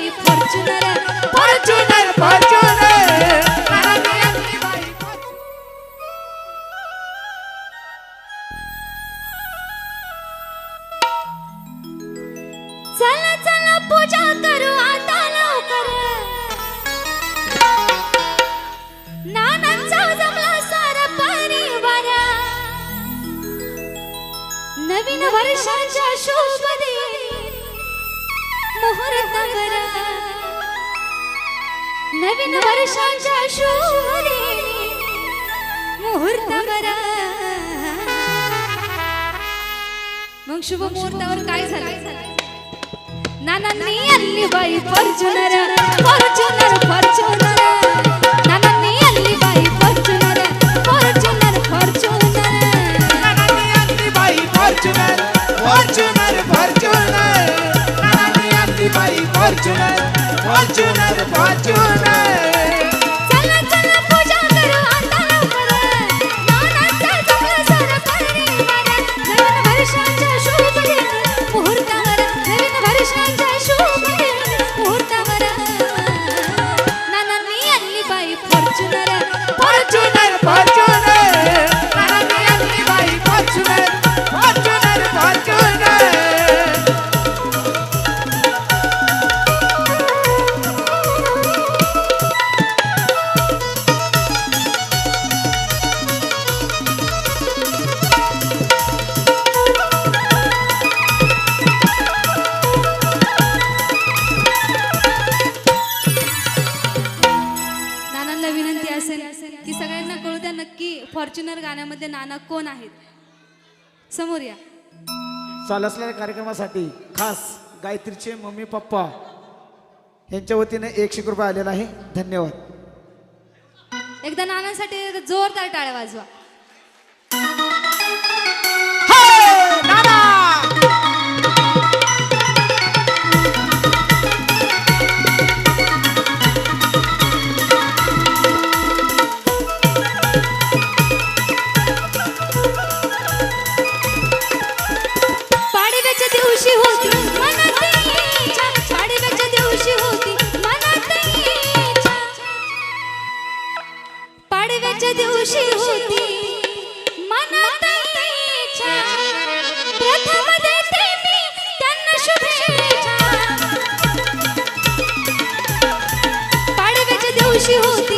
बाई Fortuner Fortuner Fortuner नानांनी आणली बाई चला चला पूजा करू आता लवकर नानांचा जमला सारा परिवार नवीन वर्षाच्या शुभ दिनी मुहूर्तावर नवीन वर्षाच्या शुभ दिनी मुहूर्तावर मग शुभ मुहूर्तावर काय झालं नानांनी आणली बाई फॉर्च्युनर फॉर्च्युनर फॉर्च्युनर नानांनी आणली बाई फॉर्च्युनर फॉर्च्युनर फॉर्च्युनर नानांनी आणली बाई फॉर्च्युनर फॉर्च्युनर फॉर्च्युनर नानांनी आणली बाई फॉर्च्युनर फॉर्च्युनर फॉर्च्युनर चला चला पूजा करू आता लवकर नानांचा जमला सारा परिवार नवीन वर्षाच्या शुभ दिनी मुहूर्तावर नवीन वर्षाच्या शुभ दिनी मुहूर्तावर नानांनी आणली बाई फॉर्च्युनर फॉर्च्युनर फॉर्च्युनर नानांनी आणली बाई फॉर्च्युनर फॉर्च्युनर फॉर्च्युनर नानांना विनंती असेल की सगळ्यांना कळू द्या नक्की फॉर्च्युनर गाण्यामध्ये नाना कोण आहेत समोर या चालू असलेल्या कार्यक्रमासाठी खास गायत्रीचे मम्मी पप्पा यांच्या वतीने 100 रुपये आलेला आहे धन्यवाद एकदा नानांसाठी जोरदार टाळ्या वाजवा पाडव्याच्या दिवशी होती मनात इच्छा पाडव्याच्या दिवशी होती मनात इच्छा पाडव्याच्या दिवशी होती मनात इच्छा प्रथम देते मी त्यांना शुभेच्छा पाडव्याच्या दिवशी होती